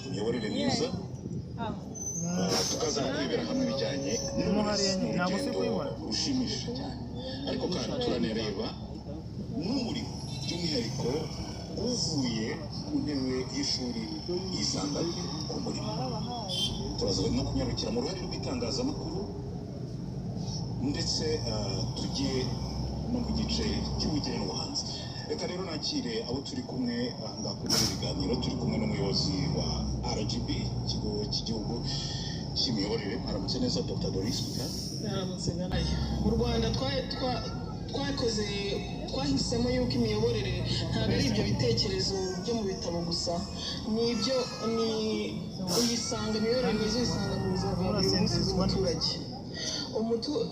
imiyoborere myiza tukaza kwibera hamwe ibijyanye n'urugendo rushimishije cyane ariko kandi turanareba n'umurimo by'umwihariko uvuye ku ntebe y'ishuri yisanga ku murimo turaza no kunyarukira mu ruhare rw'itangazamakuru ndetse tujye no mu gice cy'ubugeni n'ubuhanzi reka rero nakire abo turi kumwe ahangaha kuri ibi biganiro turi kumwe n'umuyobozi wa RGB ikigo cy'igihugu cy'imiyoborere aramutse neza Dr. Doris aramutse nayo mu Rwanda twahisemo yuko imiyoborere ntabwo ari ibyo bitekerezo byo mu bitabo gusa nibyo ni uyisanga imiyoborere myiza uyisanga mu buzima bwa buri munsi bw'umuturage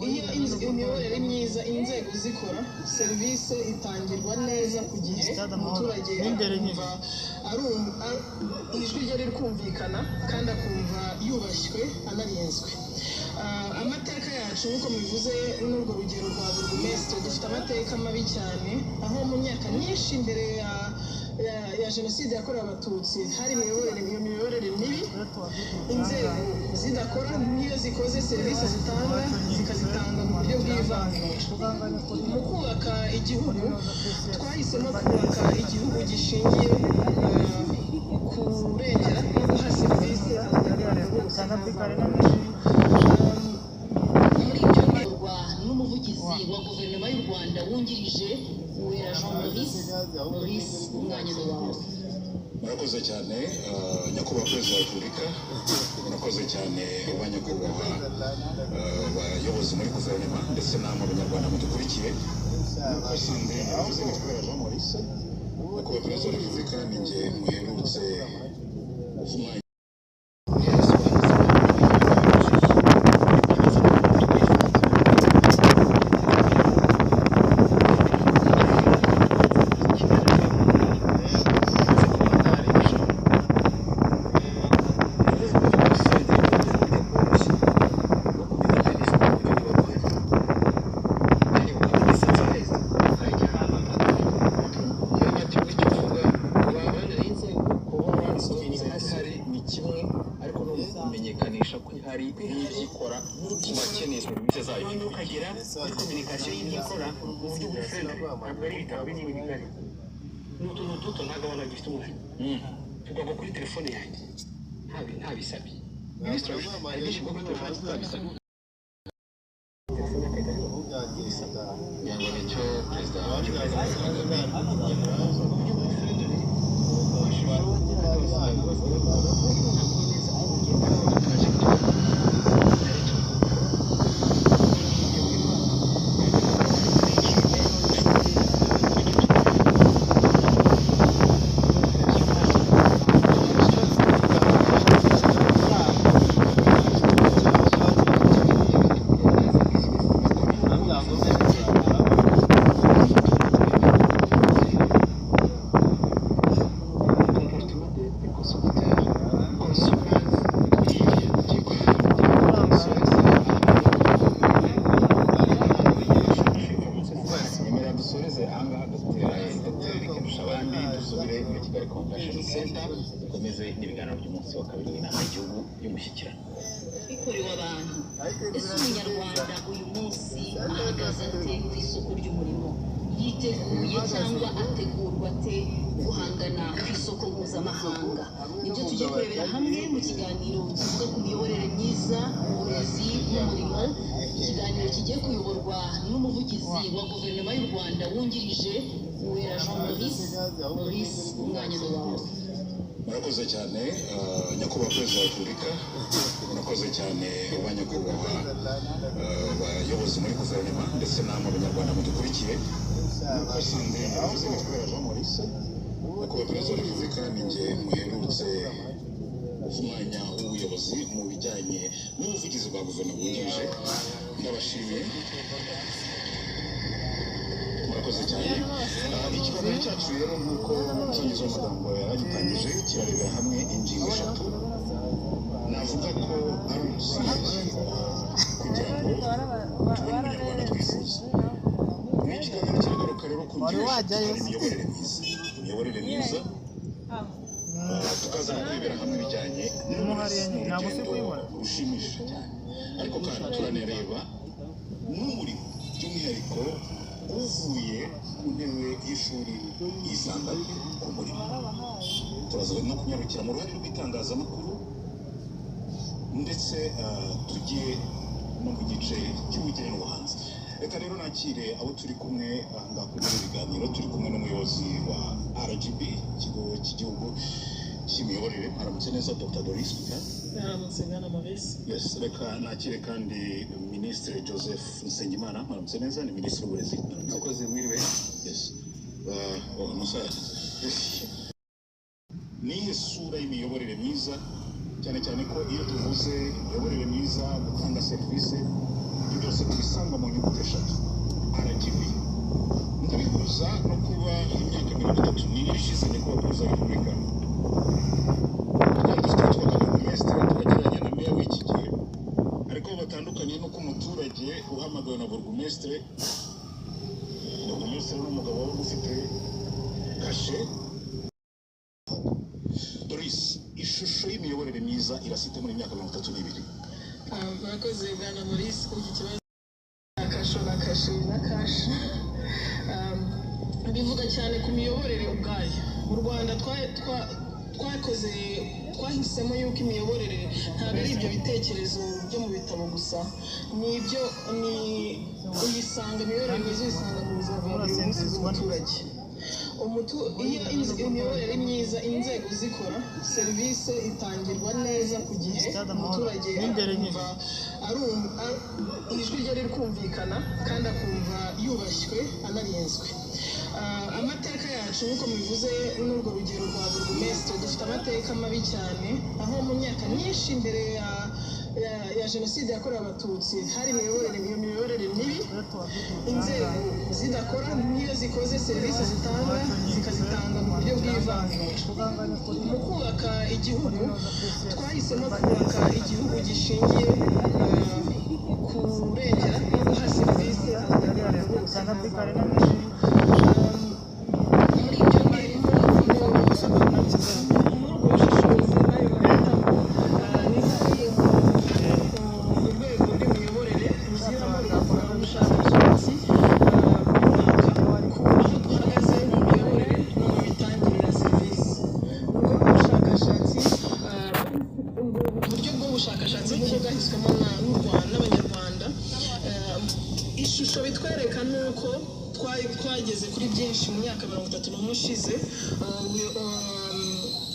iyo imiyoborere myiza inzego zikora serivisi itangirwa neza ku gihe umuturage akumva ijwi rye riri kumvikana kandi akumva yubashywe anarinzwe amateka yacu nk'uko mubivuze n'urwo rugero rwa burugumesitiri dufite amateka mabi cyane aho mu myaka myinshi imbere ya jenoside yakorewe abatutsi hari imiyoborere mibi inzego zidakora n'iyo zikoze serivisi zikazitanga mu buryo bw'ivangura mu kubaka igihugu twahisemo kubaka igihugu gishingiye kurengera no guha serivisi n'umuvugizi wa guverinoma y'u Rwanda wungirije Uwera Jean Maurice umwanya wawe murakoze cyane nyakubahwa perezida wa repubulika murakoze cyane ba nyakubahwa abayobozi muri guverinoma ndetse namwe abanyarwanda mudukurikiye Sande yavuze ngo Uwera Jean Maurice nyakubahwa perezida wa repubulika ni njye muherutse umwanya kumenyekanisha ko hari ibyikora tubakeneye serivisi zayo ukagera kuri communication y'ibikora mu buryo bw'ifrende ntabwo ari ibitabo binini bigari n'utuntu duto ntabwo abana gifite umufite tugomba kuri telefone yanjye ntabisabye minisitiri abishyirwa kuri telefone tutabisabye yango nicyo perezida dukomeze n'ibiganiro by'umunsi wa kabiri w'inama y'igihugu y'umushyikirano bikorewe abantu ese umunyarwanda uyu munsi ahagaze ate ku isoko ry'umurimo yiteguye cyangwa ategurwa ate guhangana ku isoko mpuzamahanga nibyo tugiye kurebera hamwe mu kiganiro kivuga ku miyoborere myiza uburezi n'umurimo ikiganiro kigiye kuyoborwa n'umuvugizi wa guverinoma y'u Rwanda wungirije Uwera Jean Maurice umwanya wawe murakoze cyane nyakubahwa perezida wa repubulika murakoze cyane ba nyakubahwa abayobozi muri guverinoma ndetse namwe abanyarwanda mudukurikiye Sande yavuze ngo Uwera Jean Maurice nyakubahwa perezida wa repubulika ni njye muherutse umwanya w'ubuyobozi mu bijyanye n'ubuvugizi bwa guverinoma wungirije ndabashimiye murakoze cyane ikiganiro cyacu rero nk'uko umusangiza w'amagambo yaragitangije kirarebera hamwe ingingo eshatu navuga ko ari umusingi kugira ngo tubone umunyarwanda twifuza ni ikiganiro kiragaruka rero ku ngingo eshatu imiyoborere myiza tukaza kurebera hamwe ibijyanye n'urugendo rushimishije cyane, ariko kandi turanareba n'umurimo by'umwihariko uvuye ku ntebe y'ishuri yisanganye ku murimo. Turaza no kunyarukira mu ruhare rw'itangazamakuru ndetse tugiye no mu gice cy'ubugeni n'ubuhanzi. Reka rero nakire abo turi kumwe ngaha kuri ibi biganiro. Turi kumwe n'umuyobozi wa RGB, ikigo cy'igihugu cy'imiyoborere. Aramutse neza Dr. Doris Bika. Aramutse Bwana Maurice. Yes, reka nakire kandi Minisitiri Joseph Nsengimana. Aramutse neza, ni Minisitiri w'Uburezi. Akoze mwiriwe. Yes. Musaza. Nihe sura y'imiyoborere myiza, cyane cyane ko iyo tuvuze imiyoborere myiza, gutanga serivisi, ibyo byose tubisanga mu nyuguti eshatu RGB. Ndabihuza no kuba imyaka 32 ishize nyakubahwa Perezida wa Repubulika dufite twabaga Minisitiri tukagereranya na meya w'iki gihe, ariko batandukanye nuko umuturage uhamagawe na burugumesitiri n'umugabo wari ufite kashe. Doris, ishusho y'imiyoborere myiza irasite muri myaka 32. Murakoze Bwana Maurice kuri iki kibazo kasho na kashe na kashe. Bivuga cyane ku miyoborere ubwayo. Mu Rwanda twahisemo yuko imiyoborere ntabwo ari ibyo bitekerezo byo mu bitabo gusa, nibyo uyisanga imiyoborere myiza uyisanga mu buzima bwa buri munsi bw'umuturage. Iyo imiyoborere myiza, inzego zikora, serivisi itangirwa neza ku gihe, umuturage akumva ijwi rye riri kumvikana kandi akumva yubashywe anarinzwe. Amateka yacu nk'uko mubivuze n'urwo rugero rwa burugumesitiri, dufite amateka mabi cyane, aho mu myaka myinshi mbere ya jenoside yakorewe abatutsi hari imiyoborere mibi, inzego zidakora, n'iyo zikoze serivisi zikazitanga mu buryo bw'ivangura. Mu kubaka igihugu twahisemo kubaka igihugu gishingiye kurengera no guha serivisi abanyarwanda bose. Muri ibyo ngibyo ubushakashatsi bwo bwahiswemo n'abanyarwanda, ishusho bitwereka nuko twageze kuri byinshi mu myaka 31 ishize.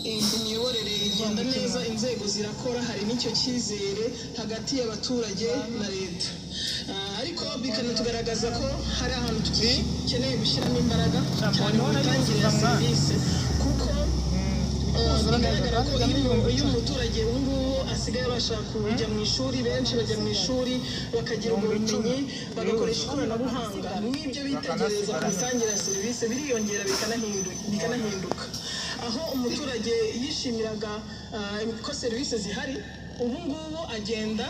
Imiyoborere igenda neza, inzego zirakora, hari n'icyo cyizere hagati y'abaturage na leta, ariko bikanatugaragaza ko hari ahantu dukeneye gushyiramo imbaraga cyane mu mitangire ya serivisi, kuko bigaragara ko iyo umuturage ubu ngubu asigaye abasha kujya mu ishuri, benshi bajya mu ishuri bakagira ubumenyi, bagakoresha ikoranabuhanga, n'ibyo bitegereza ku mitangire ya serivisi biriyongera bikanahinduka. Aho umuturage yishimiraga ko serivisi zihari, ubu ngubu agenda